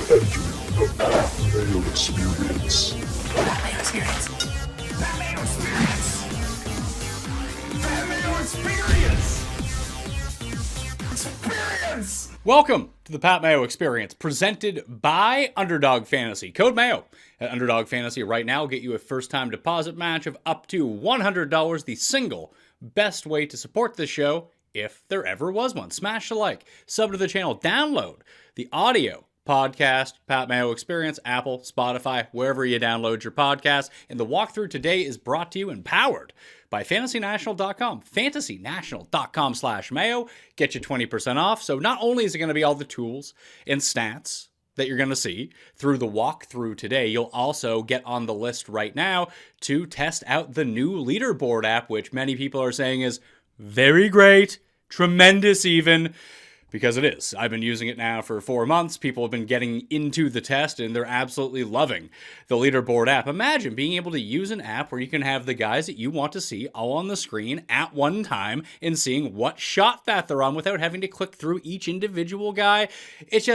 The Mayo Experience. That Mayo Experience. That Mayo Experience. That Mayo Experience. Experience. Welcome to the Pat Mayo Experience, presented by Underdog Fantasy. Code Mayo at Underdog Fantasy right now will get you a first-time deposit match of up to $100, the single best way to support this show, if there ever was one. Smash the like, sub to the channel, download the audio podcast, Pat Mayo Experience, Apple, Spotify, wherever you download your podcast. And the walkthrough today is brought to you and powered by FantasyNational.com. FantasyNational.com/Mayo. Get you 20% off. So not only is it going to be all the tools and stats that you're going to see through the walkthrough today, you'll also get on the list right now to test out the new leaderboard app, which many people are saying is very great, tremendous even. Because it is. I've been using it now for 4 months. People have been getting into the test, and they're absolutely loving the leaderboard app. Imagine being able to use an app where you can have the guys that you want to see all on the screen at one time and seeing what shot that they're on without having to click through each individual guy. It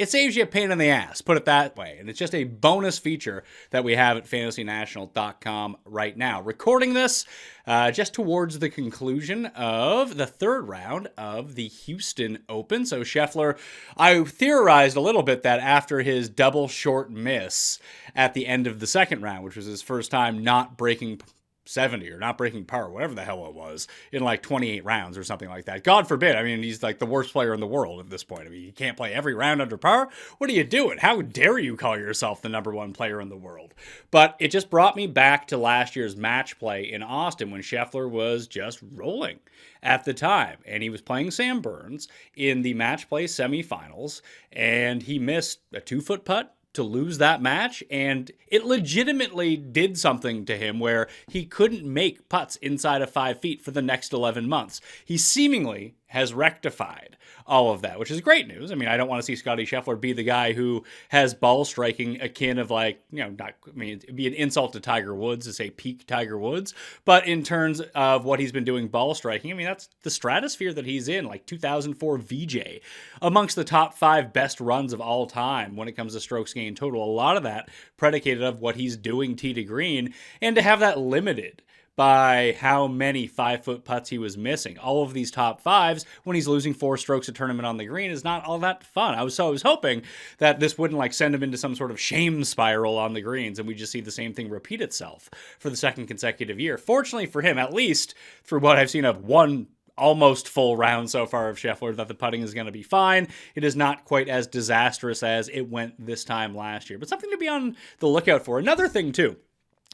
saves you a pain in the ass, put it that way. And it's just a bonus feature that we have at FantasyNational.com right now. Recording this just towards the conclusion of the third round of the Houston Open. So Scheffler, I theorized a little bit that after his double short miss at the end of the second round, which was his first time not breaking 70 or not breaking par, whatever the hell it was, in like 28 rounds or something like that. God forbid. I mean, he's like the worst player in the world at this point. I mean, you can't play every round under par. What are you doing? How dare you call yourself the number one player in the world? But it just brought me back to last year's match play in Austin when Scheffler was just rolling at the time. And he was playing Sam Burns in the match play semifinals, and he missed a 2-foot putt to lose that match, and it legitimately did something to him where he couldn't make putts inside of 5 feet for the next 11 months. He seemingly has rectified all of that, which is great news. I mean, I don't want to see Scottie Scheffler be the guy who has ball striking akin of it'd be an insult to Tiger Woods to say peak Tiger Woods, but in terms of what he's been doing ball striking, I mean, that's the stratosphere that he's in, like 2004 VJ, amongst the top 5 best runs of all time when it comes to strokes gained total. A lot of that predicated of what he's doing tee to green, and to have that limited by how many 5-foot putts he was missing. All of these top 5s, when he's losing 4 strokes a tournament on the green, is not all that fun. I was hoping that this wouldn't send him into some sort of shame spiral on the greens, and we just see the same thing repeat itself for the second consecutive year. Fortunately for him, at least for what I've seen of one almost full round so far of Scheffler, that the putting is going to be fine. It is not quite as disastrous as it went this time last year, but something to be on the lookout for. Another thing, too,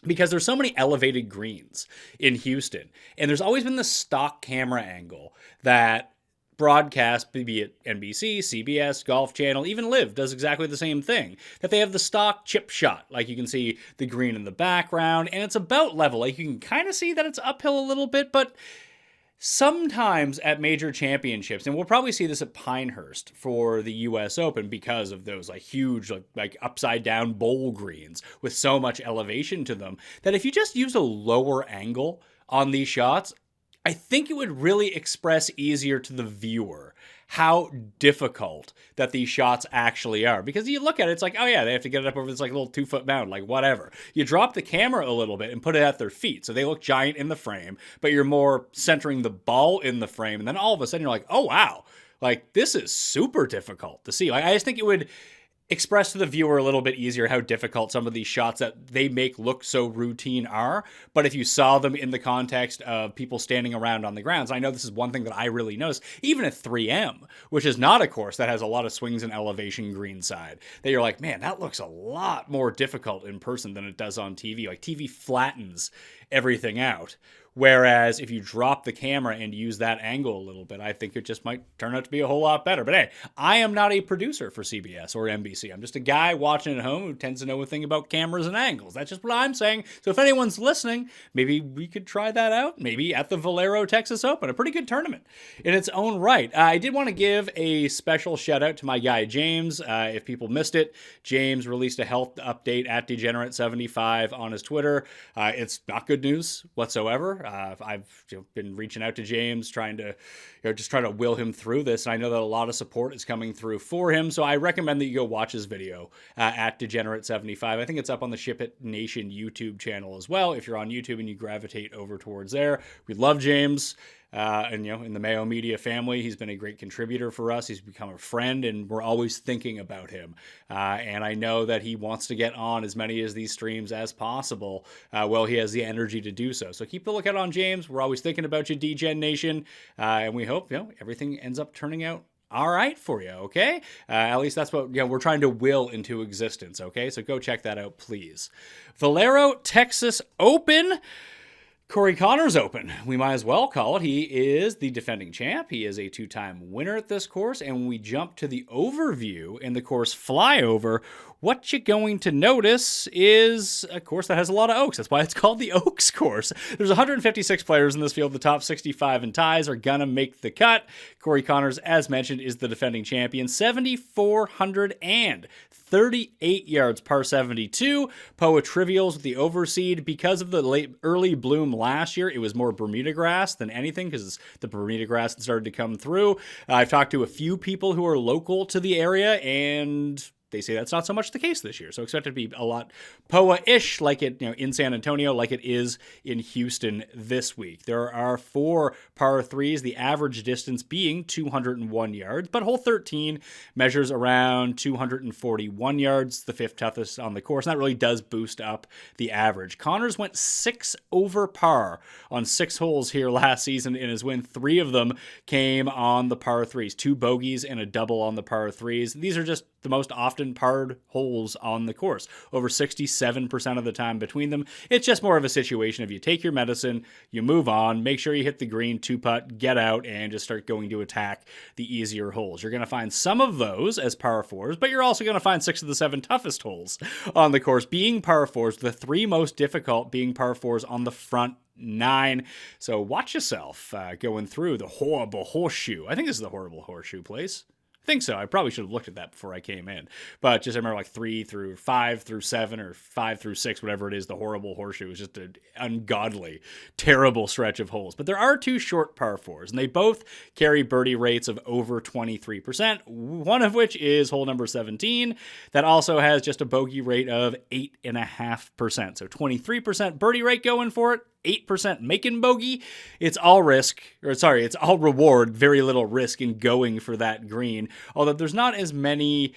because there's so many elevated greens in Houston, and there's always been the stock camera angle that broadcast, be it NBC, CBS, Golf Channel, even Live does exactly the same thing, that they have the stock chip shot. Like you can see the green in the background, and it's about level. Like you can kind of see that it's uphill a little bit, but sometimes at major championships, and we'll probably see this at Pinehurst for the U.S. Open because of those huge upside down bowl greens with so much elevation to them, that if you just use a lower angle on these shots, I think it would really express easier to the viewer how difficult that these shots actually are. Because you look at it, it's like, oh yeah, they have to get it up over this little 2-foot mound, whatever. You drop the camera a little bit and put it at their feet, so they look giant in the frame, but you're more centering the ball in the frame, and then all of a sudden you're like, oh wow, this is super difficult to see. I just think it would express to the viewer a little bit easier how difficult some of these shots that they make look so routine are. But if you saw them in the context of people standing around on the grounds, I know this is one thing that I really noticed, even at 3M, which is not a course that has a lot of swings and elevation greenside, that you're like, man, that looks a lot more difficult in person than it does on TV. TV flattens everything out. Whereas if you drop the camera and use that angle a little bit, I think it just might turn out to be a whole lot better. But hey, I am not a producer for CBS or NBC. I'm just a guy watching at home who tends to know a thing about cameras and angles. That's just what I'm saying. So if anyone's listening, maybe we could try that out. Maybe at the Valero Texas Open, a pretty good tournament in its own right. I did want to give a special shout out to my guy, James. If people missed it, James released a health update at Degenerate75 on his Twitter. It's not good news whatsoever. tour. I've been reaching out to James, trying to will him through this. And I know that a lot of support is coming through for him. So I recommend that you go watch his video at Degenerate75. I think it's up on the Ship It Nation YouTube channel as well. If you're on YouTube and you gravitate over towards there, we love James. And in the Mayo media family, he's been a great contributor for us. He's become a friend, and we're always thinking about him. And I know that he wants to get on as many of these streams as possible. Well, he has the energy to do so. So keep a lookout on James. We're always thinking about you, Degen Nation, and we hope everything ends up turning out all right for you. Okay, at least that's what we're trying to will into existence. Okay, so go check that out, please. Valero Texas Open. Corey Conners Open, we might as well call it. He is the defending champ. He is a 2-time winner at this course. And when we jump to the overview in the course Flyover, what you're going to notice is a course that has a lot of oaks. That's why it's called the Oaks course. There's 156 players in this field. The top 65 in ties are going to make the cut. Corey Conners, as mentioned, is the defending champion. 7,438 yards, par 72. POA Trivials with the overseed. Because of the early bloom last year, it was more Bermuda grass than anything because the Bermuda grass had started to come through. I've talked to a few people who are local to the area, and they say that's not so much the case this year. So expect it to be a lot POA-ish like it, in San Antonio, like it is in Houston this week. There are 4 par 3s, the average distance being 201 yards, but hole 13 measures around 241 yards, the 5th toughest on the course. And that really does boost up the average. Conners went 6 over par on 6 holes here last season in his win. 3 of them came on the par 3s, 2 bogeys and a double on the par 3s. These are just the most often parred holes on the course, over 67% of the time between them. It's just more of a situation of you take your medicine, you move on, make sure you hit the green, 2-putt, get out, and just start going to attack the easier holes. You're going to find some of those as par 4s, but you're also going to find 6 of the 7 toughest holes on the course being par 4s, the 3 most difficult being par 4s on the front 9. So watch yourself going through the horrible horseshoe. I think this is the horrible horseshoe place. I think so. I probably should have looked at that before I came in. But just I remember 3 through 5 through 7 or 5 through 6, whatever it is, the horrible horseshoe is just an ungodly, terrible stretch of holes. But there are 2 short par 4s, and they both carry birdie rates of over 23%, one of which is hole number 17. That also has just a bogey rate of 8.5%. So 23% birdie rate going for it. 8% making bogey. It's all it's all reward, very little risk in going for that green. Although there's not as many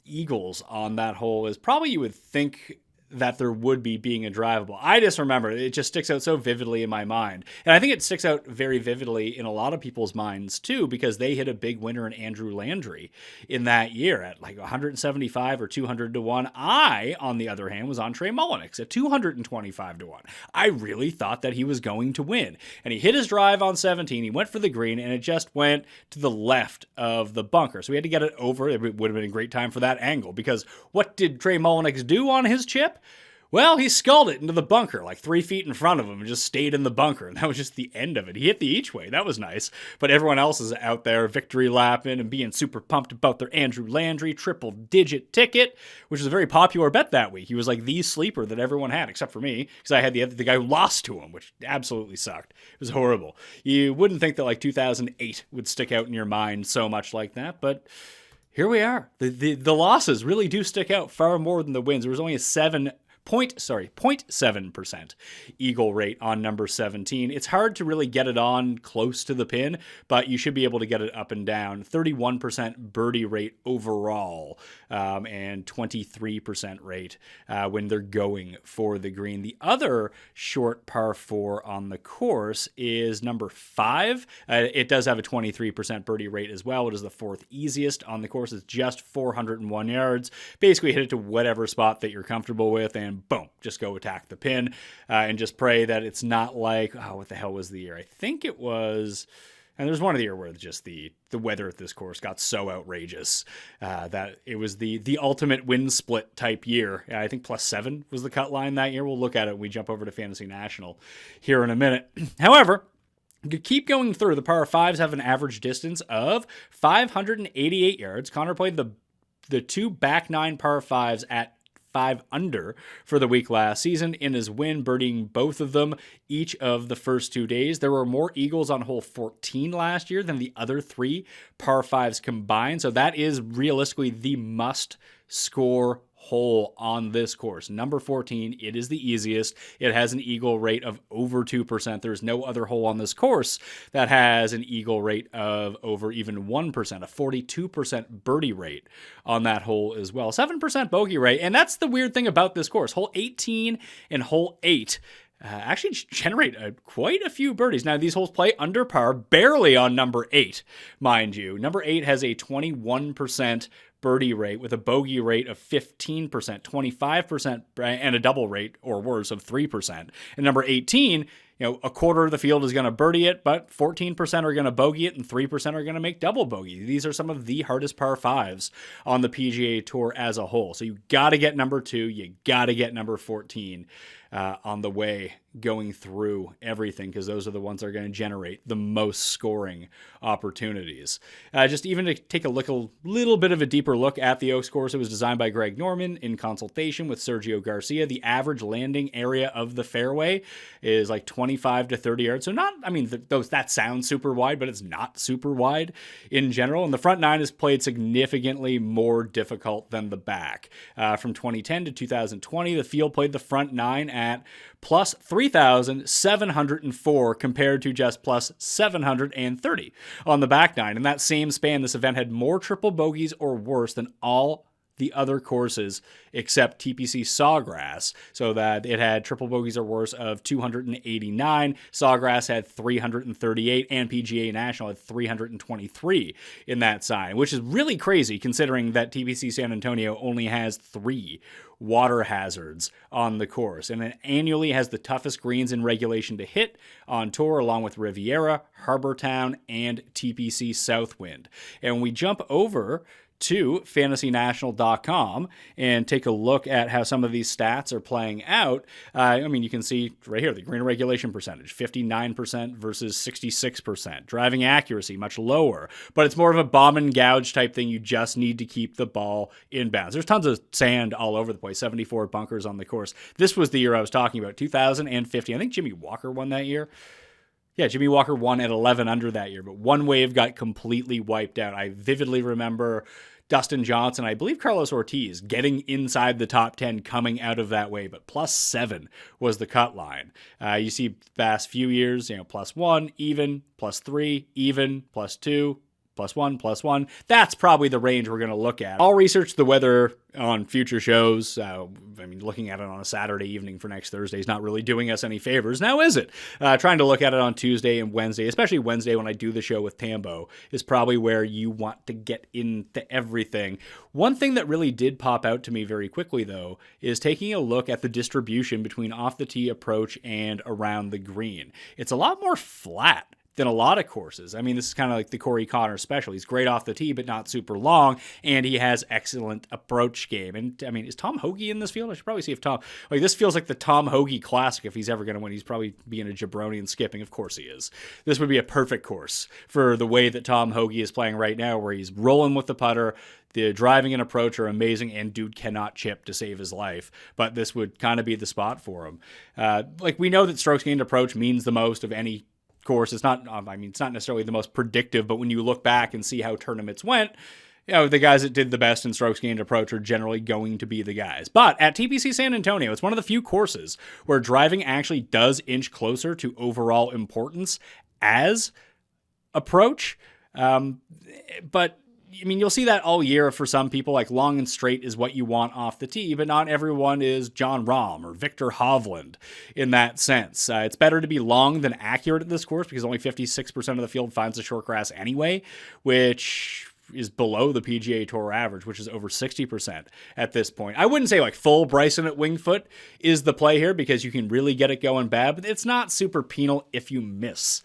eagles on that hole as probably you would think that there would be being a drivable. I just remember it just sticks out so vividly in my mind. And I think it sticks out very vividly in a lot of people's minds too, because they hit a big winner in Andrew Landry in that year at 175 or 200 to 1. I, on the other hand, was on Trey Mullinix at 225 to 1. I really thought that he was going to win. And he hit his drive on 17. He went for the green, and it just went to the left of the bunker. So we had to get it over. It would have been a great time for that angle, because what did Trey Mullinix do on his chip? Well, he sculled it into the bunker 3 feet in front of him and just stayed in the bunker. And that was just the end of it. He hit the each way. That was nice. But everyone else is out there victory lapping and being super pumped about their Andrew Landry triple-digit ticket, which was a very popular bet that week. He was the sleeper that everyone had, except for me, because I had the guy who lost to him, which absolutely sucked. It was horrible. You wouldn't think that 2008 would stick out in your mind so much like that, but here we are. The losses really do stick out far more than the wins. There was only a 0.7% eagle rate on number 17. It's hard to really get it on close to the pin, but you should be able to get it up and down. 31% birdie rate overall, and 23% rate when they're going for the green. The other short par 4 on the course is number 5. It does have a 23% birdie rate as well. It is the 4th easiest on the course. It's just 401 yards. Basically hit it to whatever spot that you're comfortable with, and boom, just go attack the pin, and just pray that it's not what the hell was the year? I think it was, and there's one of the year where just the weather at this course got so outrageous that it was the ultimate wind split type year. I think +7 was the cut line that year. We'll look at it when we jump over to Fantasy National here in a minute. However, you keep going through. The par 5s have an average distance of 588 yards. Connor played the 2 back 9 par 5s at 5 under for the week last season in his win, birdieing both of them each of the first 2 days. There were more eagles on hole 14 last year than the other 3 par 5s combined. So that is realistically the must score hole on this course. Number 14, it is the easiest. It has an eagle rate of over 2%. There's no other hole on this course that has an eagle rate of over even 1%, a 42% birdie rate on that hole as well. 7% bogey rate, and that's the weird thing about this course. Hole 18 and hole 8 actually generate quite a few birdies. Now, these holes play under par, barely on number 8, mind you. Number 8 has a 21% birdie rate with a bogey rate of 15%, 25%, and a double rate or worse of 3%. And number 18, a quarter of the field is going to birdie it, but 14% are going to bogey it and 3% are going to make double bogey. These are some of the hardest par 5s on the PGA Tour as a whole. So you got to get number 2, you got to get number 14 on the way going through everything, because those are the ones that are going to generate the most scoring opportunities. Just even to take a little bit of a deeper look at the Oaks course, it was designed by Greg Norman in consultation with Sergio Garcia. The average landing area of the fairway is like 25 to 30 yards. So that sounds super wide, but it's not super wide in general. And the front 9 is played significantly more difficult than the back. From 2010 to 2020, the field played the front 9 at plus 3,704 compared to just plus 730 on the back 9. In that same span, this event had more triple bogeys or worse than all the other courses except TPC Sawgrass, so that it had triple bogeys or worse of 289. Sawgrass had 338, and PGA National had 323 in that sign, which is really crazy considering that TPC San Antonio only has 3 water hazards on the course, and it annually has the toughest greens in regulation to hit on tour, along with Riviera, Harbortown, and TPC Southwind. And we jump over to fantasynational.com and take a look at how some of these stats are playing out. You can see right here, the green regulation percentage, 59% versus 66%. Driving accuracy, much lower, but it's more of a bomb and gouge type thing. You just need to keep the ball in bounds. There's tons of sand all over the place, 74 bunkers on the course. This was the year I was talking about, 2015. I think Jimmy Walker won that year. Yeah, Jimmy Walker won at 11 under that year, but one wave got completely wiped out. I vividly remember Dustin Johnson, I believe Carlos Ortiz, getting inside the top 10 coming out of that wave, but plus 7 was the cut line. You see past few years, plus 1, even, plus 3, even, plus 2, plus 1, plus 1. That's probably the range we're going to look at. I'll research the weather on future shows. Looking at it on a Saturday evening for next Thursday is not really doing us any favors. Now, is it? Trying to look at it on Tuesday and Wednesday, especially Wednesday when I do the show with Tambo, is probably where you want to get into everything. One thing that really did pop out to me very quickly, though, is taking a look at the distribution between off the tee approach and around the green. It's a lot more flat than a lot of courses. This is kind of like the Corey Connor special. He's great off the tee, but not super long, and he has excellent approach game. And is Tom Hoge in this field? I should probably see if this feels like the Tom Hoge Classic. If he's ever going to win, he's probably being a jabroni and skipping. Of course he is. This would be a perfect course for the way that Tom Hoge is playing right now, where he's rolling with the putter. The driving and approach are amazing, and dude cannot chip to save his life. But this would kind of be the spot for him. We know that strokes gained approach means the most of any course. It's not it's not necessarily the most predictive, but when you look back and see how tournaments went, the guys that did the best in strokes gained approach are generally going to be the guys. But at TPC San Antonio, it's one of the few courses where driving actually does inch closer to overall importance as approach. But you'll see that all year for some people. Like, long and straight is what you want off the tee, but not everyone is John Rahm or Victor Hovland in that sense. It's better to be long than accurate at this course, because only 56% of the field finds the short grass anyway, which is below the PGA Tour average, which is over 60% at this point. I wouldn't say full Bryson at Winged Foot is the play here, because you can really get it going bad, but it's not super penal if you miss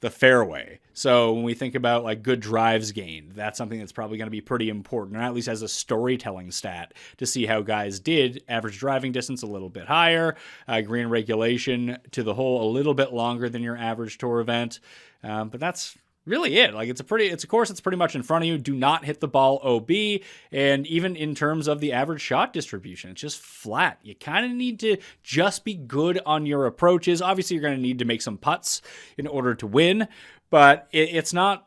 the fairway. So when we think about good drives gained, that's something that's probably going to be pretty important, or at least as a storytelling stat, to see how guys did. Average driving distance a little bit higher, green regulation to the hole a little bit longer than your average tour event. But that's really it. Like, it's a course that's pretty much in front of you. Do not hit the ball OB. And even in terms of the average shot distribution, it's just flat. You kind of need to just be good on your approaches. Obviously, you're going to need to make some putts in order to win, but it's not.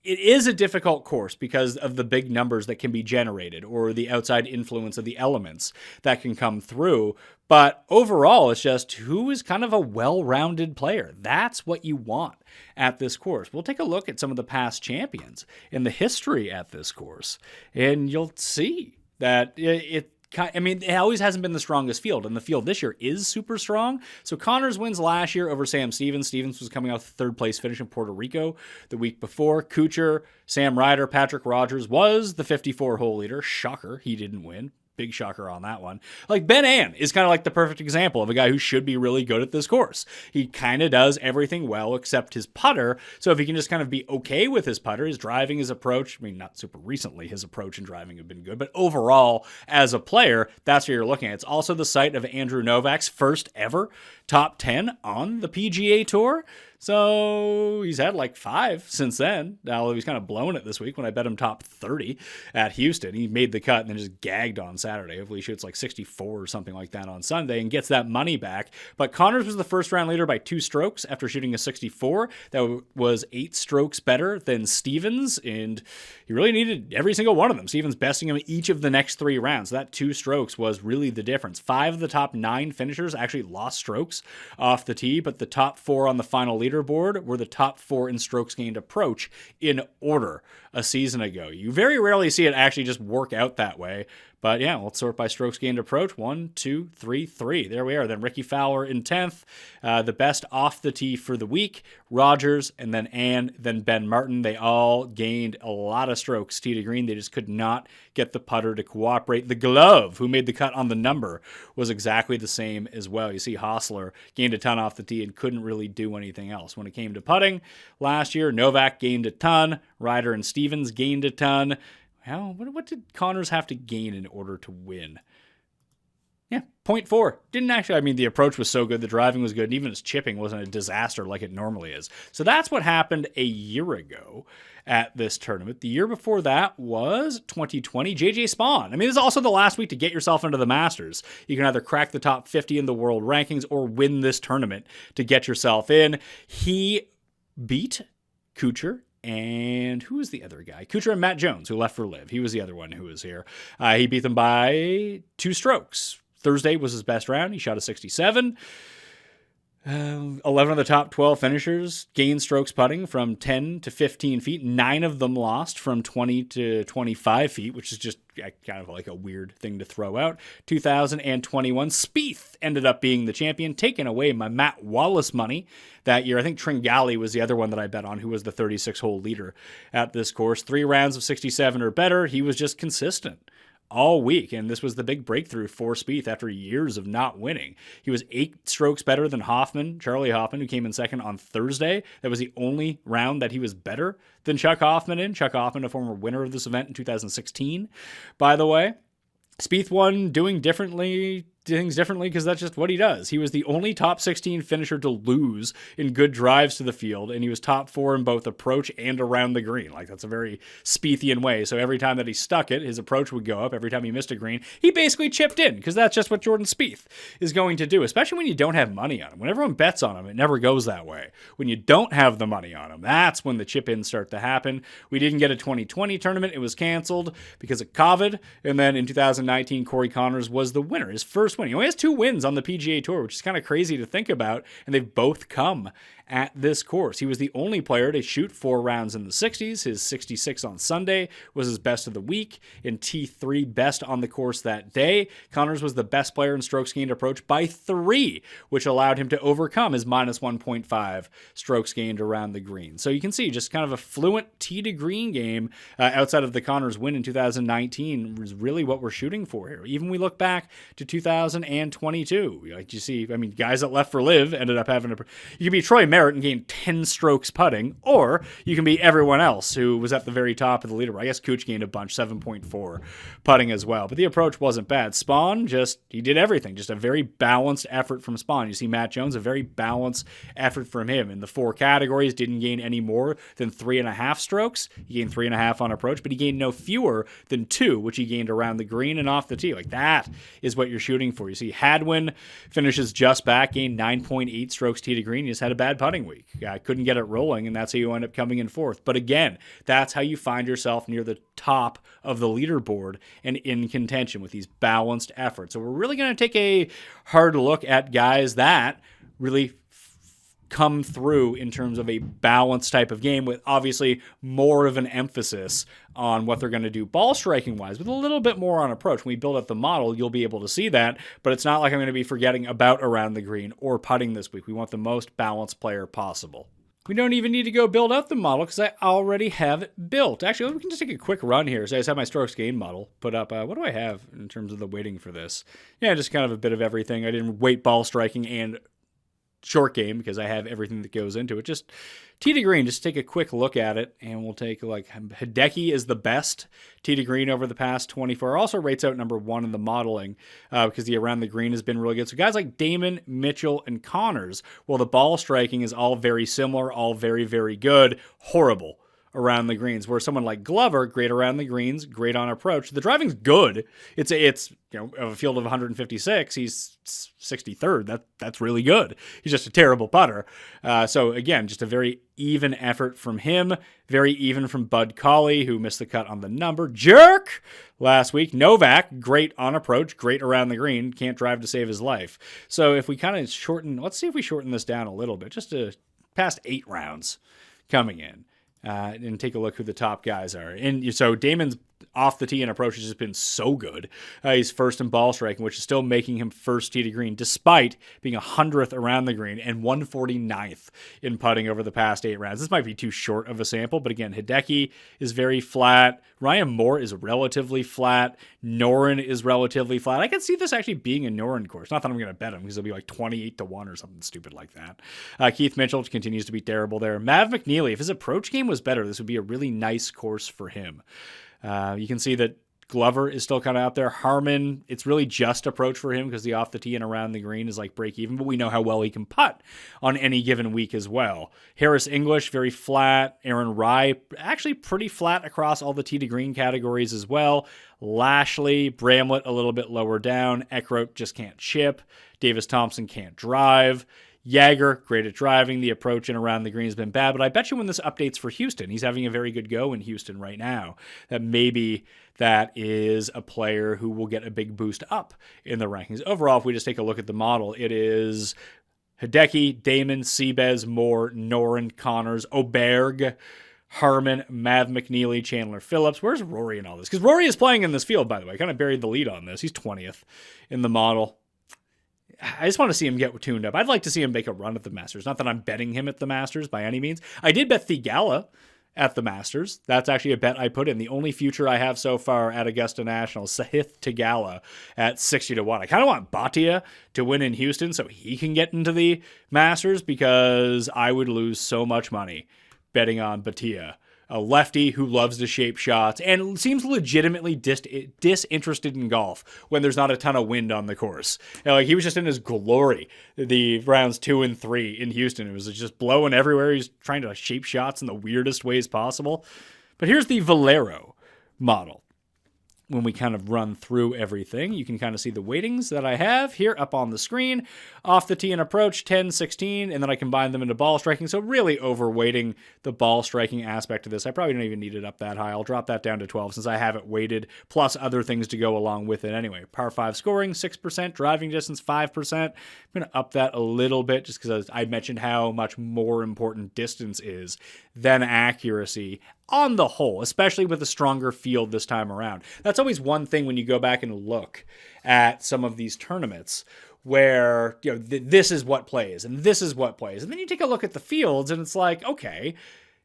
It is a difficult course because of the big numbers that can be generated or the outside influence of the elements that can come through. But overall, it's just who is kind of a well-rounded player. That's what you want at this course. We'll take a look at some of the past champions in the history at this course, and you'll see that it always hasn't been the strongest field, and the field this year is super strong. So Connors wins last year over Sam Stevens. Stevens was coming out third place finish in Puerto Rico the week before. Kuchar, Sam Ryder, Patrick Rogers was the 54-hole leader. Shocker, he didn't win. Big shocker on that one. Like, Ben An is kind of like the perfect example of a guy who should be really good at this course. He kind of does everything well except his putter. So if he can just kind of be okay with his putter, his driving, his approach, I mean, not super recently, his approach and driving have been good, but overall, as a player, that's what you're looking at. It's also the site of Andrew Novak's first ever top 10 on the PGA Tour. So he's had like 5 since then. Now he's kind of blown it this week when I bet him top 30 at Houston. He made the cut and then just gagged on Saturday. Hopefully he shoots like 64 or something like that on Sunday and gets that money back. But Connors was the first round leader by 2 strokes after shooting a 64. That was 8 strokes better than Stevens, and he really needed every single one of them. Stevens besting him each of the next 3 rounds. So that 2 strokes was really the difference. 5 of the top 9 finishers actually lost strokes off the tee, but the top 4 on the final leaderboard were the top 4 in strokes gained approach in order a season ago. You very rarely see it actually just work out that way. But yeah, let's sort by strokes gained approach. 1, 2, 3, 3. There we are. Then Ricky Fowler in 10th. The best off the tee for the week. Rogers, and then Ann, then Ben Martin. They all gained a lot of strokes tee to green. They just could not get the putter to cooperate. The glove, who made the cut on the number, was exactly the same as well. You see Hostler gained a ton off the tee and couldn't really do anything else. When it came to putting last year, Novak gained a ton. Ryder and Stevens gained a ton. Well, what did Connors have to gain in order to win? Yeah, 0.4. Didn't actually, I mean, the approach was so good, the driving was good, and even his chipping wasn't a disaster like it normally is. So that's what happened a year ago at this tournament. The year before that was 2020, JJ Spawn. I mean, this is also the last week to get yourself into the Masters. You can either crack the top 50 in the world rankings or win this tournament to get yourself in. He beat Kuchar. And who was the other guy? Kuchar and Matt Jones, who left for LIV. He was the other one who was here. He beat them by 2 strokes. Thursday was his best round. He shot a 67. 11 of the top 12 finishers gained strokes putting from 10 to 15 feet. 9 of them lost from 20 to 25 feet, which is just kind of like a weird thing to throw out. 2021, Spieth ended up being the champion, taking away my Matt Wallace money that year. I think Tringali was the other one that I bet on, who was the 36-hole leader at this course. 3 rounds of 67 or better. He was just consistent all week, and this was the big breakthrough for Spieth after years of not winning. He was 8 strokes better than Hoffman, Charlie Hoffman, who came in second on Thursday. That was the only round that he was better than Chuck Hoffman in. Chuck Hoffman, a former winner of this event in 2016, by the way. Spieth won doing things differently because that's just what he does. He was the only top 16 finisher to lose in good drives to the field, and he was top 4 in both approach and around the green. Like, that's a very Spiethian way. So every time that he stuck it, his approach would go up. Every time he missed a green, he basically chipped in, because that's just what Jordan Spieth is going to do, especially when you don't have money on him. When everyone bets on him, it never goes that way. When you don't have the money on him, that's when the chip-ins start to happen. We didn't get a 2020 tournament. It was canceled because of COVID. And then in 2019, Corey Connors was the winner, his first win. He only has 2 wins on the PGA Tour, which is kind of crazy to think about, and they've both come at this course. He was the only player to shoot 4 rounds in the 60s. His 66 on Sunday was his best of the week. In T3, best on the course that day. Connors was the best player in strokes gained approach by 3, which allowed him to overcome his minus 1.5 strokes gained around the green. So you can see just kind of a fluent tee to green game outside of the Connors win in 2019 was really what we're shooting for here. Even we look back to 2022. Like you see, I mean, guys that left for live ended up having you can be Troy Merritt and gain 10 strokes putting, or you can be everyone else who was at the very top of the leaderboard. I guess Cooch gained a bunch, 7.4 putting as well. But the approach wasn't bad. Spawn, he did everything. Just a very balanced effort from Spawn. You see Matt Jones, a very balanced effort from him. In the 4 categories, didn't gain any more than 3.5 strokes. He gained 3.5 on approach, but he gained no fewer than 2, which he gained around the green and off the tee. Like that is what you're shooting for. You see Hadwin finishes just back, gained 9.8 strokes tee to green. He just had a bad putting week. Couldn't get it rolling, and that's how you end up coming in 4th. But again, that's how you find yourself near the top of the leaderboard and in contention with these balanced efforts. So we're really going to take a hard look at guys that really come through in terms of a balanced type of game, with obviously more of an emphasis on what they're going to do ball striking wise, with a little bit more on approach. When we build up the model, you'll be able to see that, but it's not like I'm going to be forgetting about around the green or putting this week. We want the most balanced player possible. We don't even need to go build up the model because I already have it built. Actually, we can just take a quick run here. So I just have my strokes gain model put up. What do I have in terms of the weighting for this? Yeah, just kind of a bit of everything. I didn't weight ball striking and short game because I have everything that goes into it. Just tee to green, just take a quick look at it, and we'll take like Hideki is the best tee to green over the past 24. Also rates out number 1 in the modeling because the around the green has been really good. So guys like Damon, Mitchell, and Connors, well, the ball striking is all very similar, all very, very good, horrible around the greens, where someone like Glover, great around the greens, great on approach. The driving's good. It's of a field of 156, he's 63rd. That's really good. He's just a terrible putter. So again, just a very even effort from him. Very even from Bud Colley, who missed the cut on the number. Jerk! Last week. Novak, great on approach, great around the green. Can't drive to save his life. So if we kind of let's see if we shorten this down a little bit, just to past 8 rounds coming in. And take a look who the top guys are. And so Damon's off the tee and approach has just been so good. He's first in ball striking, which is still making him first tee to green, despite being 100th around the green and 149th in putting over the past 8 rounds. This might be too short of a sample, but again, Hideki is very flat. Ryan Moore is relatively flat. Noren is relatively flat. I can see this actually being a Noren course. Not that I'm going to bet him because it'll be like 28-1 or something stupid like that. Keith Mitchell continues to be terrible there. Mav McNeely, if his approach game was better, this would be a really nice course for him. You can see that Glover is still kind of out there. Harmon, it's really just approach for him because the off the tee and around the green is like break even, but we know how well he can putt on any given week as well. Harris English, very flat. Aaron Rye, actually pretty flat across all the tee to green categories as well. Lashley, Bramlett, a little bit lower down. Eckroat just can't chip. Davis Thompson can't drive. Jagger, great at driving. The approach and around the green has been bad, but I bet you when this updates for Houston, he's having a very good go in Houston right now, that maybe that is a player who will get a big boost up in the rankings. Overall, if we just take a look at the model, it is Hideki, Damon, Seabez, Moore, Noren, Connors, Oberg, Harmon, Mav McNeely, Chandler Phillips. Where's Rory in all this? Because Rory is playing in this field, by the way. Kind of buried the lead on this. He's 20th in the model. I just want to see him get tuned up. I'd like to see him make a run at the Masters. Not that I'm betting him at the Masters by any means. I did bet Thigala at the Masters. That's actually a bet I put in. The only future I have so far at Augusta National, Sahith Thigala at 60-1. I kind of want Bhatia to win in Houston so he can get into the Masters because I would lose so much money betting on Bhatia. A lefty who loves to shape shots and seems legitimately disinterested in golf when there's not a ton of wind on the course. Like he was just in his glory the rounds 2 and 3 in Houston. It was just blowing everywhere. He's trying to shape shots in the weirdest ways possible. But here's the Valero model. When we kind of run through everything, you can kind of see the weightings that I have here up on the screen. Off the tee and approach, 10, 16, and then I combine them into ball striking. So really overweighting the ball striking aspect of this. I probably don't even need it up that high. I'll drop that down to 12 since I have it weighted, plus other things to go along with it anyway. Par 5 scoring, 6%. Driving distance, 5%. I'm going to up that a little bit just because I mentioned how much more important distance is than accuracy on the whole, especially with a stronger field this time around. That's always one thing when you go back and look at some of these tournaments where, you know, this is what plays and this is what plays. And then you take a look at the fields and it's like, okay,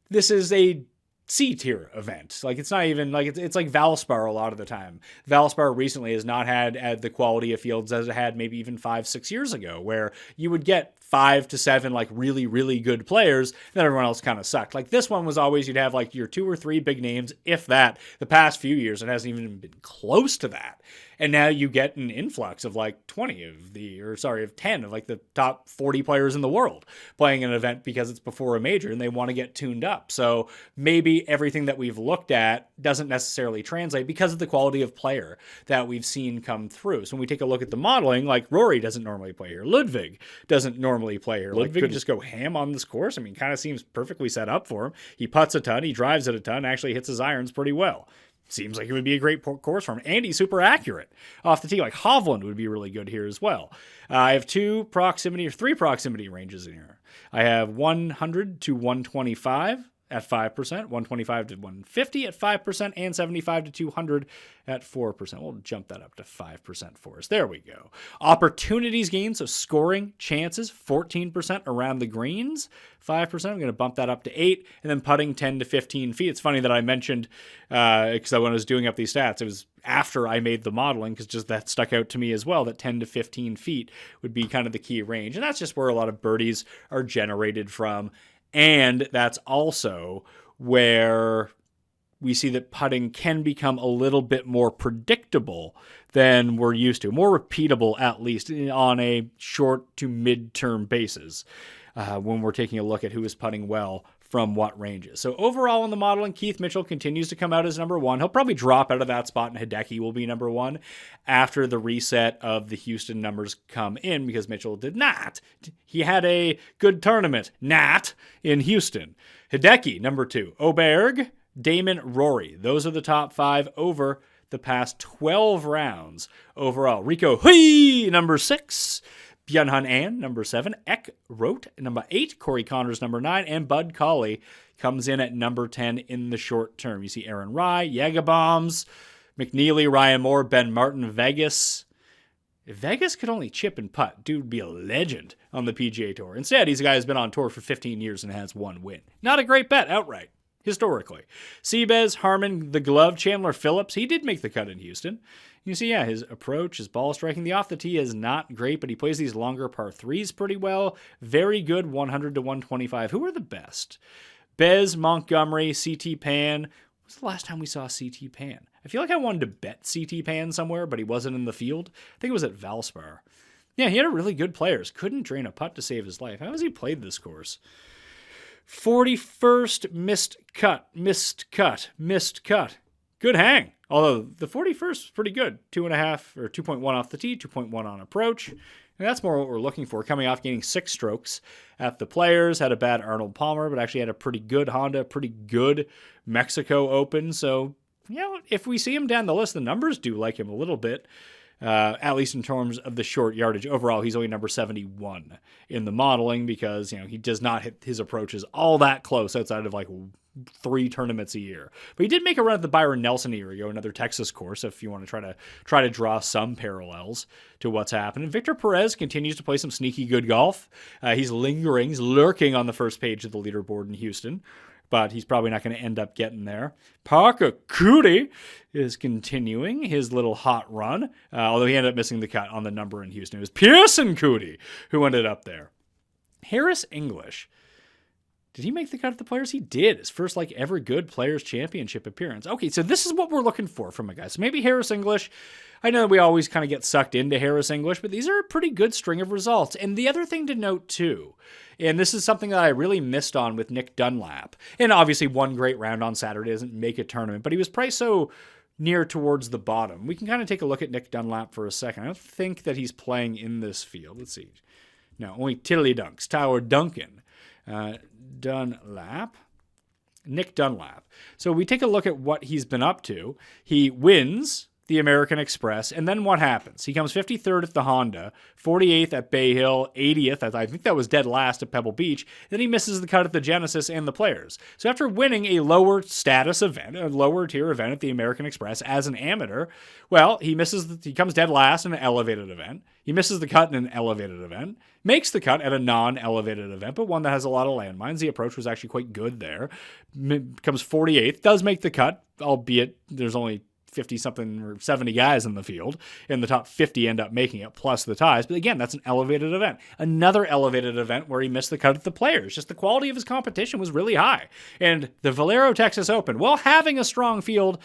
this is a C-tier event. Like, it's not even like it's like Valspar a lot of the time. Valspar recently has not had the quality of fields as it had maybe even 5-6 years ago, where you would get 5 to 7 like really, really good players, then everyone else kind of sucked. Like, this one was always, you'd have like your 2 or 3 big names, if that. The past few years, it hasn't even been close to that. And now you get an influx of like 10 of like the top 40 players in the world playing an event because it's before a major and they want to get tuned up. So maybe everything that we've looked at doesn't necessarily translate because of the quality of player that we've seen come through. So when we take a look at the modeling, like Rory doesn't normally play here. Ludwig doesn't normally play here. Ludwig could just go ham on this course. I mean, kind of seems perfectly set up for him. He putts a ton, he drives it a ton, actually hits his irons pretty well. Seems like it would be a great course for him. And he's super accurate off the tee. Like Hovland would be really good here as well. I have 3 proximity ranges in here. I have 100 to 125 at 5%, 125 to 150 at 5%, and 75 to 200 at 4%. We'll jump that up to 5% for us. There we go. Opportunities gained, so scoring chances, 14% around the greens, 5%. I'm going to bump that up to 8, and then putting 10 to 15 feet. It's funny that I mentioned, because when I was doing up these stats, it was after I made the modeling, because just that stuck out to me as well, that 10 to 15 feet would be kind of the key range. And that's just where a lot of birdies are generated from. And that's also where we see that putting can become a little bit more predictable than we're used to, more repeatable at least on a short to mid-term basis when we're taking a look at who is putting well from what ranges. So overall in the modeling, Keith Mitchell continues to come out as number 1. He'll probably drop out of that spot, and Hideki will be number 1 after the reset of the Houston numbers come in, because Mitchell did not. He had a good tournament, in Houston. Hideki, number 2. Oberg, Damon, Rory. Those are the top 5 over the past 12 rounds overall. Rico Hui, number 6. Byung-Hun An, number 7. Ek Rote, number 8. Corey Connors, number 9. And Bud Colley comes in at number 10 in the short term. You see Aaron Rye, Yagabombs, McNeely, Ryan Moore, Ben Martin, Vegas. If Vegas could only chip and putt, dude would be a legend on the PGA Tour. Instead, he's a guy who's been on tour for 15 years and has 1 win. Not a great bet outright, historically. Seabez, Harmon, the glove, Chandler Phillips, he did make the cut in Houston. You see, yeah, his approach, his ball striking, the off the tee is not great, but he plays these longer par 3s pretty well. Very good 100 to 125. Who are the best? Bez, Montgomery, CT Pan. When was the last time we saw CT Pan? I feel like I wanted to bet CT Pan somewhere, but he wasn't in the field. I think it was at Valspar. Yeah, he had a really good players. Couldn't drain a putt to save his life. How has he played this course? 41st, missed cut. Good hang. Although the 41st was pretty good. 2.5 or 2.1 off the tee, 2.1 on approach. And that's more what we're looking for. Coming off gaining 6 strokes at the Players. Had a bad Arnold Palmer, but actually had a pretty good Honda, pretty good Mexico Open. So, you know, if we see him down the list, the numbers do like him a little bit. At least in terms of the short yardage. Overall, he's only number 71 in the modeling because, you know, he does not hit his approaches all that close outside of like 3 tournaments a year. But he did make a run at the Byron Nelson a year ago, another Texas course, if you want to try to draw some parallels to what's happening. Victor Perez continues to play some sneaky good golf. He's lurking on the first page of the leaderboard in Houston, but he's probably not going to end up getting there. Parker Cootie is continuing his little hot run, although he ended up missing the cut on the number in Houston. It was Pearson Cootie who ended up there. Harris English. Did he make the cut at the Players? He did. His first ever good Players Championship appearance. Okay, so this is what we're looking for from a guy. So maybe Harris English. I know that we always kind of get sucked into Harris English, but these are a pretty good string of results. And the other thing to note too, and this is something that I really missed on with Nick Dunlap, and obviously one great round on Saturday doesn't make a tournament, but he was priced so near towards the bottom. We can kind of take a look at Nick Dunlap for a second. I don't think that he's playing in this field. Let's see. No, only Tiddly Dunks. Tower Duncan. Nick Dunlap. So we take a look at what he's been up to. He wins the American Express, and then what happens? He comes 53rd at the Honda, 48th at Bay Hill, 80th, I think that was dead last at Pebble Beach, then he misses the cut at the Genesis and the Players. So after winning a lower status event, a lower tier event at the American Express as an amateur, well, he comes dead last in an elevated event, he misses the cut in an elevated event, makes the cut at a non-elevated event, but one that has a lot of landmines. The approach was actually quite good there. Comes 48th, does make the cut, albeit there's only 50-something or 70 guys in the field, and the top 50 end up making it, plus the ties. But again, that's an elevated event. Another elevated event where he missed the cut at the Players. Just the quality of his competition was really high. And the Valero Texas Open, while having a strong field,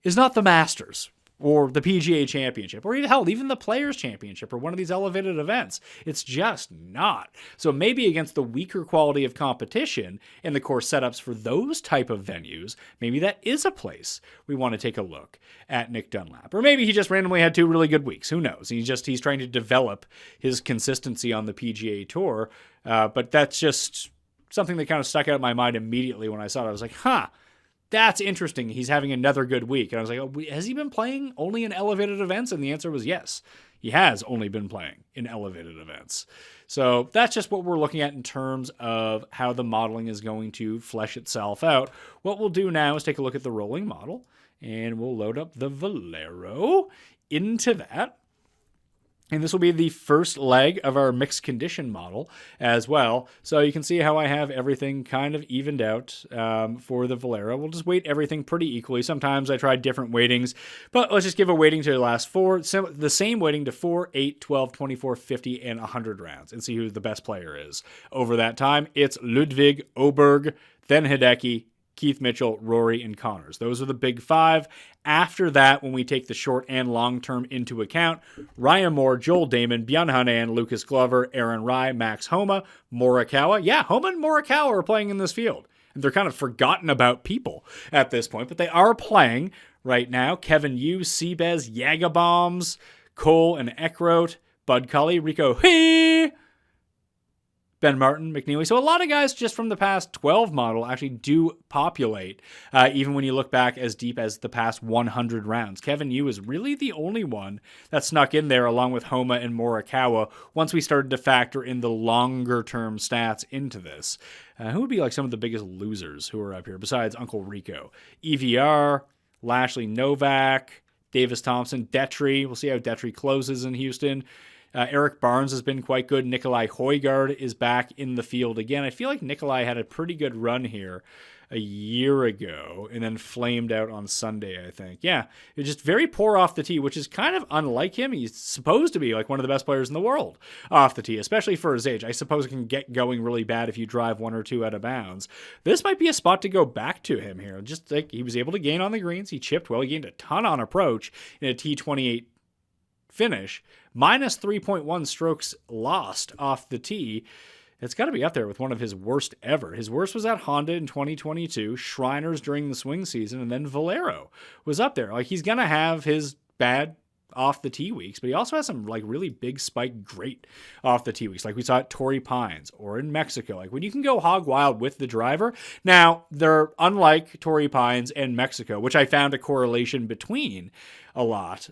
is not the Masters or the PGA Championship, or even the Players Championship, or one of these elevated events. It's just not. So maybe against the weaker quality of competition and the course setups for those type of venues, maybe that is a place we want to take a look at Nick Dunlap. Or maybe he just randomly had 2 really good weeks. Who knows? He's trying to develop his consistency on the PGA Tour. But that's just something that kind of stuck out in my mind immediately when I saw it. I was like, that's interesting. He's having another good week. And I was like, oh, has he been playing only in elevated events? And the answer was yes. He has only been playing in elevated events. So that's just what we're looking at in terms of how the modeling is going to flesh itself out. What we'll do now is take a look at the rolling model, and we'll load up the Valero into that. And this will be the first leg of our mixed condition model as well. So you can see how I have everything kind of evened out for the Valero. We'll just weight everything pretty equally. Sometimes I try different weightings, but let's just give a weighting to the last 4. The same weighting to 4, 8, 12, 24, 50, and 100 rounds, and see who the best player is. Over that time, it's Ludwig, Oberg, then Hideki, Keith Mitchell, Rory, and Connors. Those are the big 5. After that, when we take the short and long term into account, Ryan Moore, Joel Damon, Bjorn Hanan, Lucas Glover, Aaron Rai, Max Homa, Morikawa. Yeah, Homa and Morikawa are playing in this field. And they're kind of forgotten about people at this point, but they are playing right now. Kevin Yu, Seabez, Yagabombs, Cole and Eckroat, Bud Cully, Rico Hee, Ben Martin, McNeely. So a lot of guys just from the past 12 model actually do populate, even when you look back as deep as the past 100 rounds. Kevin Yu is really the only one that snuck in there along with Homa and Morikawa once we started to factor in the longer term stats into this. Who would be like some of the biggest losers who are up here besides Uncle Rico? EVR, Lashley Novak, Davis Thompson, Detry. We'll see how Detry closes in Houston. Eric Barnes has been quite good. Nikolai Højgaard is back in the field again. I feel like Nikolai had a pretty good run here a year ago and then flamed out on Sunday, I think. Yeah, it was just very poor off the tee, which is kind of unlike him. He's supposed to be like one of the best players in the world off the tee, especially for his age. I suppose it can get going really bad if you drive 1 or 2 out of bounds. This might be a spot to go back to him here. Just like he was able to gain on the greens. He chipped well. He gained a ton on approach in a T28 finish, minus 3.1 strokes lost off the tee. It's got to be up there with one of his worst ever. His worst was at Honda in 2022, Shriners during the swing season, and then Valero was up there. Like, he's going to have his bad off the tee weeks, but he also has some like really big spike great off the tee weeks, like we saw at Torrey Pines or in Mexico. Like when you can go hog wild with the driver. Now, they're unlike Torrey Pines and Mexico, which I found a correlation between a lot.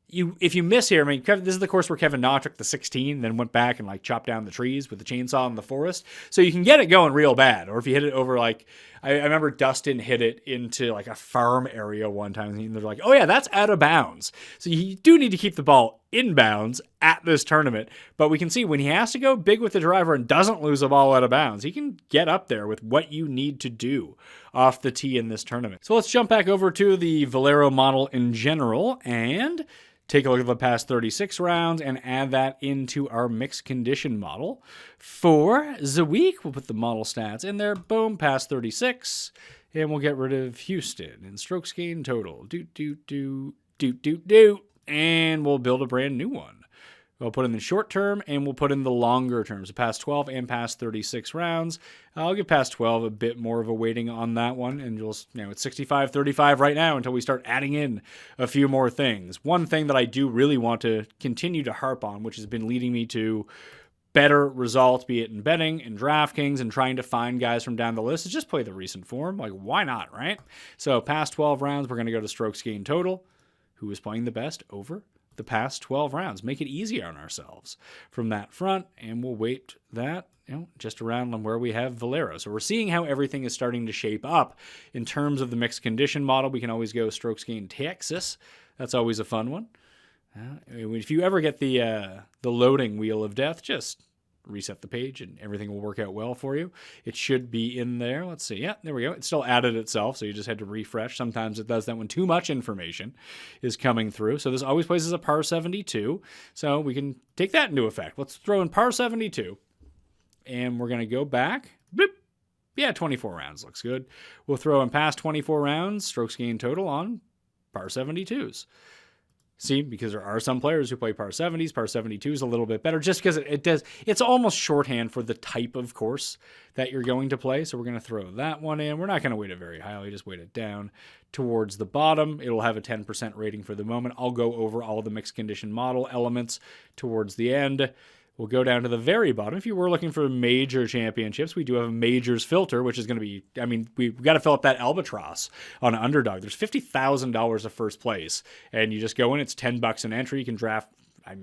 If you miss here, I mean, this is the course where Kevin Na took the 16, then went back and like chopped down the trees with the chainsaw in the forest. So you can get it going real bad. Or if you hit it over like, I remember Dustin hit it into like a farm area one time, and they're like, oh yeah, that's out of bounds. So you do need to keep the ball in bounds at this tournament. But we can see when he has to go big with the driver and doesn't lose a ball out of bounds, he can get up there with what you need to do off the tee in this tournament. So let's jump back over to the Valero model in general and take a look at the past 36 rounds and add that into our mixed condition model. For the week, we'll put the model stats in there. Boom, past 36. And we'll get rid of Houston and strokes gained total. And we'll build a brand new one. We'll put in the short term and we'll put in the longer terms, past 12 and past 36 rounds. I'll give past 12 a bit more of a weighting on that one. And it's 65-35 right now until we start adding in a few more things. One thing that I do really want to continue to harp on, which has been leading me to better result, be it in betting, in DraftKings, and trying to find guys from down the list, is just play the recent form. Like, why not, right? So past 12 rounds, we're going to go to strokes gained total. Who is playing the best over the past 12 rounds? Make it easy on ourselves from that front, and we'll weight that just around on where we have Valero. So we're seeing how everything is starting to shape up in terms of the mixed condition model. We can always go strokes gained Texas. That's always a fun one. If you ever get the loading wheel of death, just reset the page and everything will work out well for you. It should be in there. Let's see. Yeah, there we go. It still added itself, so you just had to refresh. Sometimes it does that when too much information is coming through. So this always plays as a par 72. So we can take that into effect. Let's throw in par 72. And we're going to go back. Boop. Yeah, 24 rounds looks good. We'll throw in past 24 rounds, strokes gained total on par 72s. See, because there are some players who play par 70s, par 72s a little bit better, just because it's almost shorthand for the type of course that you're going to play. So we're going to throw that one in. We're not going to weight it very highly, just weight it down towards the bottom. It'll have a 10% rating for the moment. I'll go over all the mixed condition model elements towards the end. We'll go down to the very bottom. If you were looking for major championships, we do have a majors filter, which is going to be, we've got to fill up that albatross on an underdog. There's $50,000 of first place, and you just go in. It's $10 an entry. You can draft,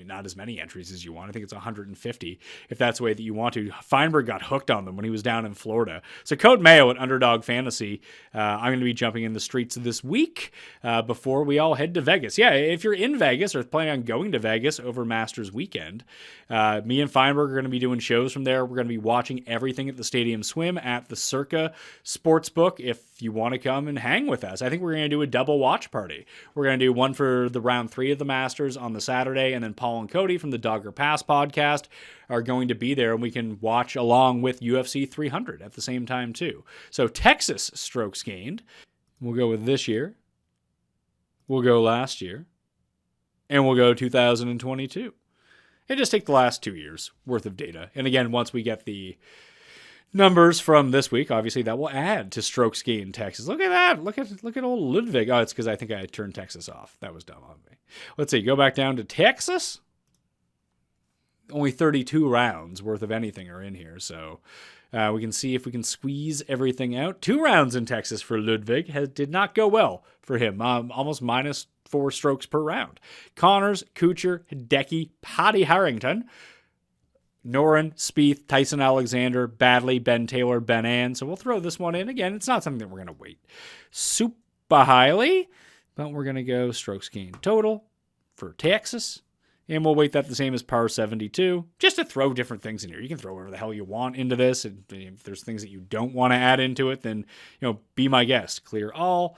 not as many entries as you want. I think it's 150 if that's the way that you want to. Feinberg got hooked on them when he was down in Florida. So code Mayo at Underdog Fantasy. I'm going to be jumping in the streets this week before we all head to Vegas. Yeah, if you're in Vegas or planning on going to Vegas over Masters weekend, me and Feinberg are going to be doing shows from there. We're going to be watching everything at the Stadium Swim at the Circa Sportsbook if you want to come and hang with us. I think we're going to do a double watch party. We're going to do one for the round 3 of the Masters on the Saturday, and then Paul and Cody from the Dogger Pass podcast are going to be there, and we can watch along with UFC 300 at the same time too. So Texas strokes gained. We'll go with this year. We'll go last year. And we'll go 2022. And just take the last 2 years worth of data. And again, once we get the numbers from this week, obviously that will add to strokes gained Texas. Look at that. Look at old Ludwig. Oh, it's because I think I turned Texas off. That was dumb on me. Let's see. Go back down to Texas. Only 32 rounds worth of anything are in here. So we can see if we can squeeze everything out. 2 rounds in Texas for Ludwig did not go well for him. Almost -4 strokes per round. Connors, Kuchar, Hideki, Paddy Harrington, Noren, Spieth, Tyson Alexander, Badley, Ben Taylor, Ben Ann. So we'll throw this one in. Again, it's not something that we're going to weight super highly, but we're going to go strokes gained total for Texas. And we'll weight that the same as par 72, just to throw different things in here. You can throw whatever the hell you want into this. And if there's things that you don't want to add into it, then be my guest. Clear all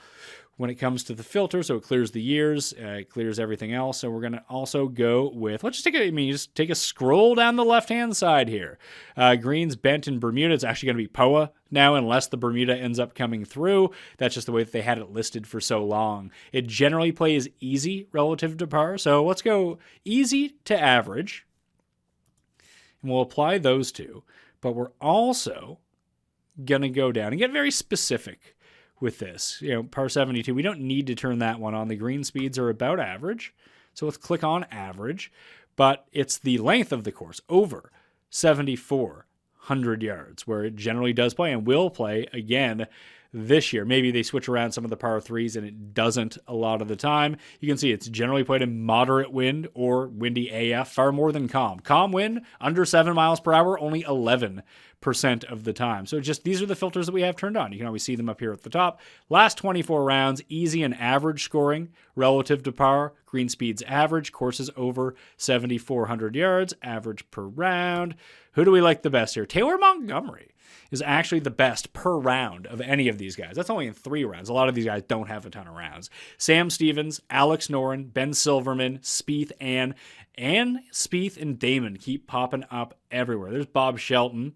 when it comes to the filter, so it clears the years, it clears everything else. So we're going to also go with, let's just take a scroll down the left-hand side here. Greens bent in Bermuda. It's actually going to be POA now, unless the Bermuda ends up coming through. That's just the way that they had it listed for so long. It generally plays easy relative to par. So let's go easy to average, and we'll apply those two. But we're also going to go down and get very specific with this. Par 72, we don't need to turn that one on. The green speeds are about average. So let's click on average, but it's the length of the course over 7,400 yards, where it generally does play and will play again this year. Maybe they switch around some of the par 3s and it doesn't a lot of the time. You can see it's generally played in moderate wind or windy AF, far more than calm. Calm wind, under 7 miles per hour, only 11% of the time. So just these are the filters that we have turned on. You can always see them up here at the top. Last 24 rounds, easy and average scoring relative to par. Green speeds average, courses over 7,400 yards, average per round. Who do we like the best here? Taylor Montgomery is actually the best per round of any of these guys. That's only in 3 rounds. A lot of these guys don't have a ton of rounds. Sam Stevens, Alex Noren, Ben Silverman, Spieth, and Spieth and Damon keep popping up everywhere. There's Bob Shelton.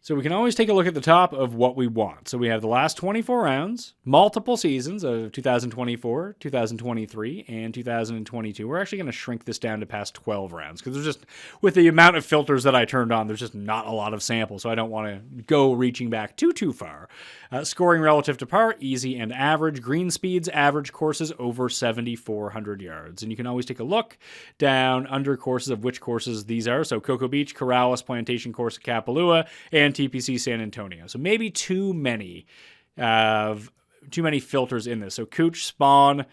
So we can always take a look at the top of what we want. So we have the last 24 rounds, multiple seasons of 2024, 2023, and 2022. We're actually going to shrink this down to past 12 rounds because there's just, with the amount of filters that I turned on, there's just not a lot of sample. So I don't want to go reaching back too far. Scoring relative to par, easy and average. Green speeds, average courses over 7,400 yards. And you can always take a look down under courses of which courses these are. So Cocoa Beach, Corrales, Plantation Course, Kapalua, and TPC San Antonio. So maybe too many filters in this. So Cooch, Spawn,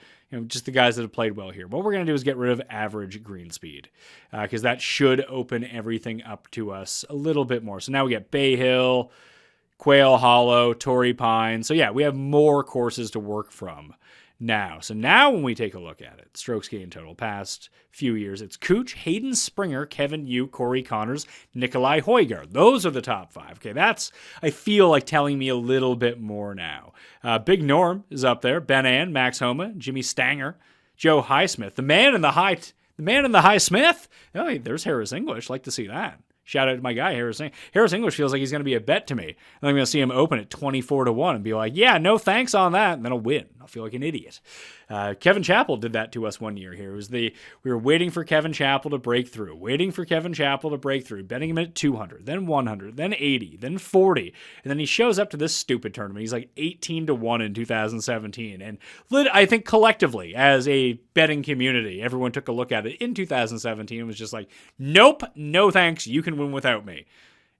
just the guys that have played well here. What we're going to do is get rid of average green speed because that should open everything up to us a little bit more. So now we get Bay Hill, Quail Hollow, Torrey Pine. So yeah, we have more courses to work from now. So now when we take a look at it, strokes gained total past few years, it's Cooch, Hayden Springer, Kevin Yu, Corey Connors, Nikolai Højgaard. Those are the top 5. Okay, that's, I feel like, telling me a little bit more now. Big Norm is up there. Ben Ann, Max Homa, Jimmy Stanger, Joe Highsmith. The man in the high Smith. Oh, there's Harris English. Like to see that. Shout out to my guy, Harris English. Harris English feels like he's going to be a bet to me. And I'm going to see him open at 24-1 and be like, yeah, no thanks on that. And then I'll win. I'll feel like an idiot. Kevin Chappell did that to us one year here. We were waiting for Kevin Chappell to break through, betting him at 200, then 100, then 80, then 40. And then he shows up to this stupid tournament. He's like 18-1 in 2017. And I think collectively, as a betting community, everyone took a look at it in 2017 and was just like, nope, no thanks, you can win without me.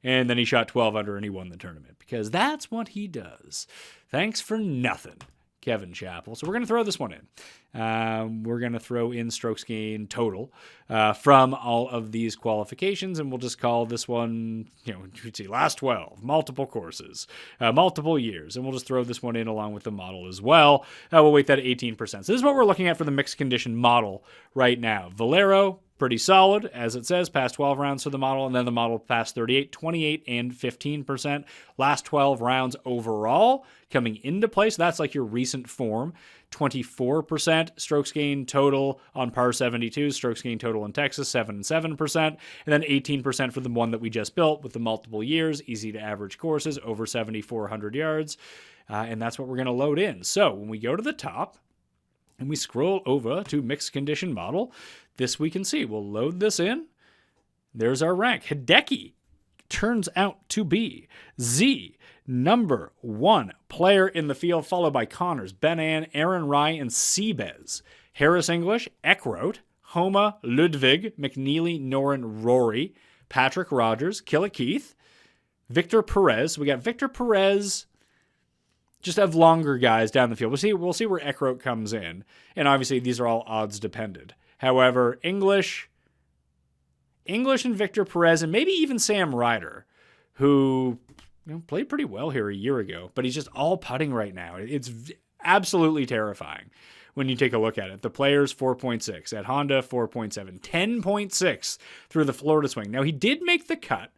And then he shot 12 under and he won the tournament because that's what he does. Thanks for nothing, Kevin Chappell. So we're going to throw this one in. We're going to throw in strokes gained total from all of these qualifications, and we'll just call this one, let's see, last 12, multiple courses, multiple years, and we'll just throw this one in along with the model as well. We'll weight that at 18%. So this is what we're looking at for the mixed condition model right now. Valero, pretty solid, as it says, past 12 rounds for the model, and then the model past 38, 28, and 15%. Last 12 rounds overall coming into play, so that's like your recent form. 24% strokes gained total on par 72, strokes gained total in Texas, 7 and 7%, and then 18% for the one that we just built with the multiple years, easy to average courses, over 7,400 yards, and that's what we're going to load in. So when we go to the top, and we scroll over to mixed condition model, this we can see. We'll load this in. There's our rank. Hideki turns out to be Z, number 1 player in the field, followed by Connors, Ben Ann, Aaron Rye, and Seabez. Harris English, Eckroat, Homa, Ludwig, McNeely, Noren, Rory, Patrick Rogers, Killa Keith, Victor Perez. We got Victor Perez. Just have longer guys down the field. We'll see where Eckroat comes in. And obviously, these are all odds dependent. However, English and Victor Perez, and maybe even Sam Ryder, who played pretty well here a year ago, but he's just all putting right now. It's absolutely terrifying when you take a look at it. The players, 4.6. At Honda, 4.7. 10.6 through the Florida swing. Now, he did make the cut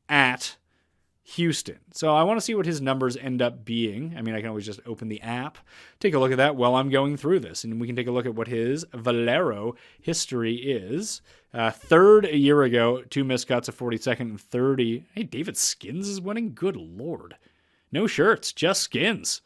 at Houston. So I want to see what his numbers end up being. I mean, I can always just open the app, take a look at that while I'm going through this, and we can take a look at what his Valero history is. Third a year ago, 2 missed cuts, a 42nd and 30. Hey, David Skins is winning? Good Lord. No shirts, just skins.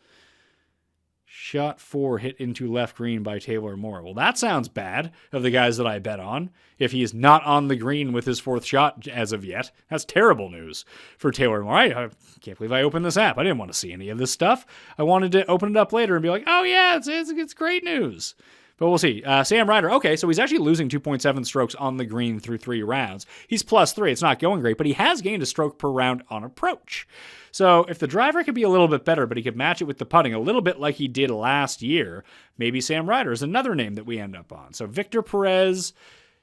Shot 4 hit into left green by Taylor Moore. Well, that sounds bad of the guys that I bet on. If he is not on the green with his 4th shot as of yet, that's terrible news for Taylor Moore. I can't believe I opened this app. I didn't want to see any of this stuff. I wanted to open it up later and be like, oh yeah, it's great news. But we'll see. Sam Ryder, okay, so he's actually losing 2.7 strokes on the green through 3 rounds. He's +3. It's not going great, but he has gained a stroke per round on approach. So if the driver could be a little bit better, but he could match it with the putting a little bit like he did last year, maybe Sam Ryder is another name that we end up on. So Victor Perez,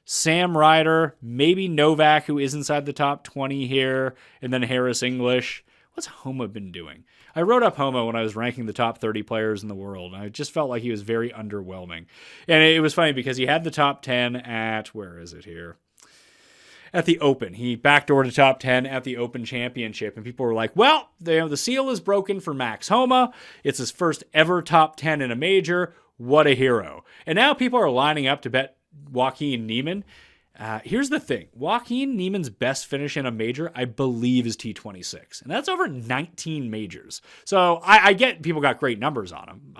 Sam Ryder, maybe Novak, who is inside the top 20 here, and then Harris English. What's Homa been doing? I wrote up Homa when I was ranking the top 30 players in the world, and I just felt like he was very underwhelming. And it was funny because he had the top 10 at, where is it here? At the Open. He backdoored a top 10 at the Open Championship, and people were like, well, the seal is broken for Max Homa. It's his first ever top 10 in a major. What a hero. And now people are lining up to bet Joaquin Niemann. Here's the thing. Joaquin Niemann's best finish in a major, I believe, is T26. And that's over 19 majors. So I get people got great numbers on him.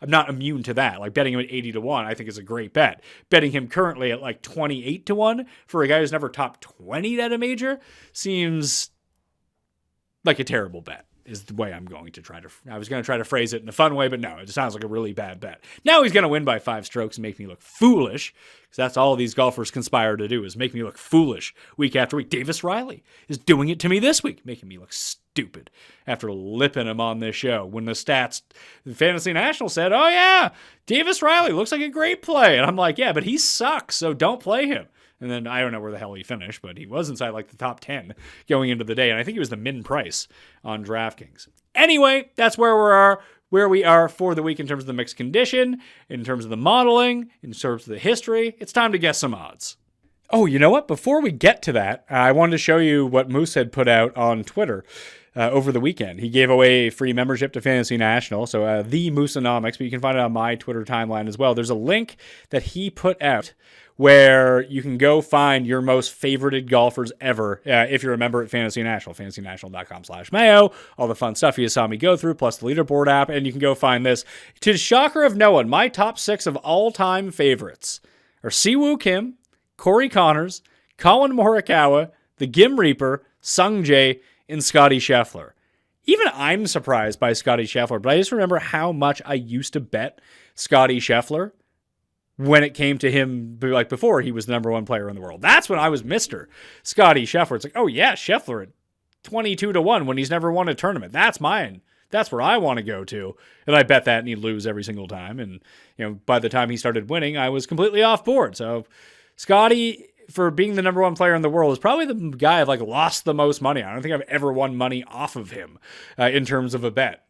I'm not immune to that. Like betting him at 80 to 1, I think is a great bet. Betting him currently at like 28 to 1 for a guy who's never top 20 at a major seems like a terrible bet. Is the way I'm going to try to. I was going to try to phrase it in a fun way, but no, it just sounds like a really bad bet. Now he's going to win by 5 strokes and make me look foolish, because that's all these golfers conspire to do, is make me look foolish week after week. Davis Riley is doing it to me this week, making me look stupid after lipping him on this show. When the stats, the Fantasy National said, "Oh yeah, Davis Riley looks like a great play," and I'm like, "Yeah, but he sucks, so don't play him." And then I don't know where the hell he finished, but he was inside like the top 10 going into the day. And I think he was the min price on DraftKings. Anyway, that's where we are for the week in terms of the mixed condition, in terms of the modeling, in terms of the history. It's time to guess some odds. Oh, you know what? Before we get to that, I wanted to show you what Moose had put out on Twitter over the weekend. He gave away a free membership to Fantasy National, so the Mooseonomics, but you can find it on my Twitter timeline as well. There's a link that he put out where you can go find your most favorited golfers ever if you're a member at Fantasy National, fantasynational.com/Mayo, all the fun stuff you saw me go through, plus the leaderboard app, and you can go find this. To the shocker of no one, my top 6 of all-time favorites are Siwoo Kim, Corey Connors, Colin Morikawa, the Gim Reaper, Sung Jae, and Scottie Scheffler. Even I'm surprised by Scottie Scheffler, but I just remember how much I used to bet Scottie Scheffler when it came to him, like before he was the number 1 player in the world. That's when I was Mr. Scottie Scheffler. It's like, oh yeah, Scheffler at 22 to 1 when he's never won a tournament. That's mine. That's where I want to go to. And I bet that and he'd lose every single time. And, by the time he started winning, I was completely off board. So Scottie, for being the number 1 player in the world, is probably the guy I've lost the most money on. I don't think I've ever won money off of him in terms of a bet,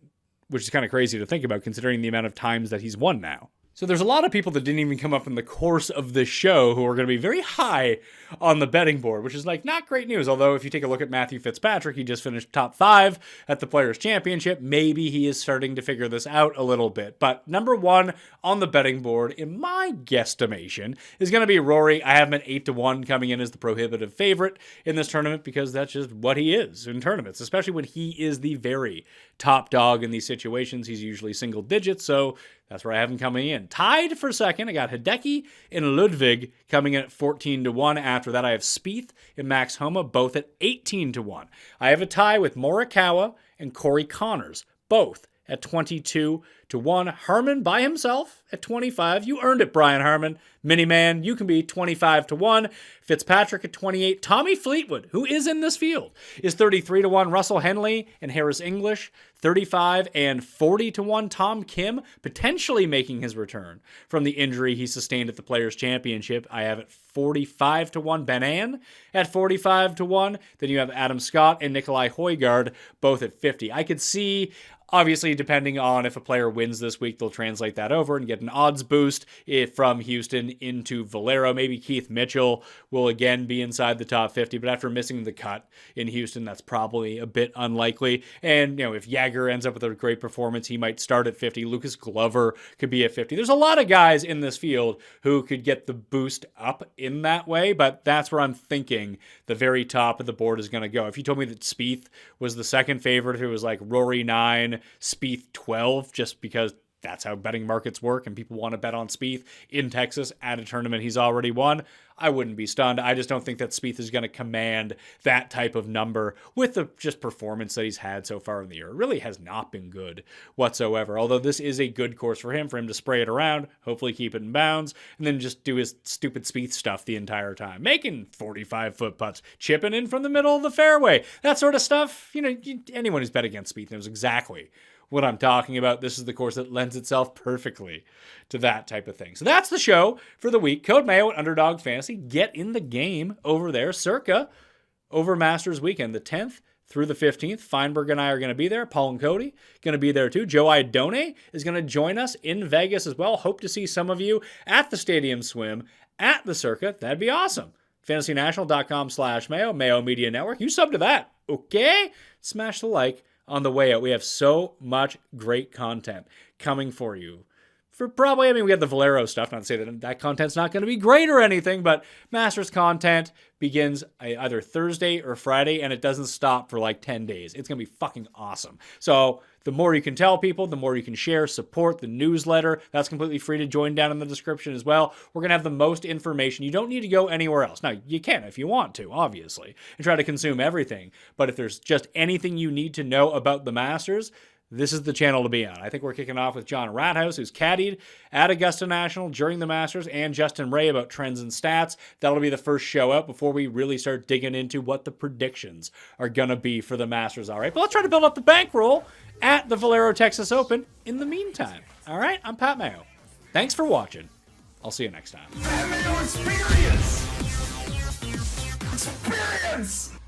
which is kind of crazy to think about considering the amount of times that he's won now. So there's a lot of people that didn't even come up in the course of this show who are going to be very high on the betting board, which is not great news. Although if you take a look at Matthew Fitzpatrick, he just finished top 5 at the Players' Championship. Maybe he is starting to figure this out a little bit. But number 1 on the betting board, in my guesstimation, is going to be Rory. I have him at 8 to 1 coming in as the prohibitive favorite in this tournament because that's just what he is in tournaments, especially when he is the very top dog in these situations. He's usually single digits, so that's where I have him coming in. Tied for second, I got Hideki and Ludwig coming in at 14 to 1. After that, I have Spieth and Max Homa, both at 18 to 1. I have a tie with Morikawa and Corey Connors, both at 22 to 1. Harmon by himself at 25. You earned it, Brian Harmon. Miniman, you can be 25 to 1. Fitzpatrick at 28. Tommy Fleetwood, who is in this field, is 33 to 1. Russell Henley and Harris English, 35 and 40 to 1. Tom Kim potentially making his return from the injury he sustained at the Players' Championship. I have it 45 to 1. Ben An at 45 to 1. Then you have Adam Scott and Nikolai Højgaard, both at 50. I could see, obviously, depending on if a player wins this week, they'll translate that over and get an odds boost from Houston into Valero. Maybe Keith Mitchell will again be inside the top 50, but after missing the cut in Houston, that's probably a bit unlikely. And, if Jagger ends up with a great performance, he might start at 50. Lucas Glover could be at 50. There's a lot of guys in this field who could get the boost up in that way, but that's where I'm thinking the very top of the board is going to go. If you told me that Spieth was the second favorite, if it was like Rory 9, Spieth 12, just because that's how betting markets work and people want to bet on Spieth in Texas at a tournament he's already won, I wouldn't be stunned. I just don't think that Spieth is going to command that type of number with the just performance that he's had so far in the year. It really has not been good whatsoever, although this is a good course for him to spray it around, hopefully keep it in bounds, and then just do his stupid Spieth stuff the entire time, making 45-foot putts, chipping in from the middle of the fairway, that sort of stuff. Anyone who's bet against Spieth knows exactly what I'm talking about. This is the course that lends itself perfectly to that type of thing. So that's the show for the week. Code Mayo at Underdog Fantasy. Get in the game over there, circa over Masters weekend, the 10th through the 15th. Feinberg and I are going to be there. Paul and Cody going to be there too. Joe Idone is going to join us in Vegas as well. Hope to see some of you at the Stadium Swim at the Circa. That'd be awesome. FantasyNational.com/Mayo, Mayo Media Network. You sub to that, okay? Smash the like on the way out. We have so much great content coming for you for probably, I mean, we got the Valero stuff, not to say that that content's not going to be great or anything, but Masters content begins either Thursday or Friday, and it doesn't stop for like 10 days. It's going to be fucking awesome. So the more you can tell people, the more you can share, support the newsletter. That's completely free to join down in the description as well. We're going to have the most information. You don't need to go anywhere else. Now, you can if you want to, obviously, and try to consume everything. But if there's just anything you need to know about the Masters, this is the channel to be on. I think we're kicking off with John Rathouse, who's caddied at Augusta National during the Masters, and Justin Ray about trends and stats. That'll be the first show out before we really start digging into what the predictions are going to be for the Masters. All right, but let's try to build up the bankroll at the Valero Texas Open in the meantime. All right, I'm Pat Mayo. Thanks for watching. I'll see you next time. Pat Mayo Experience! Experience!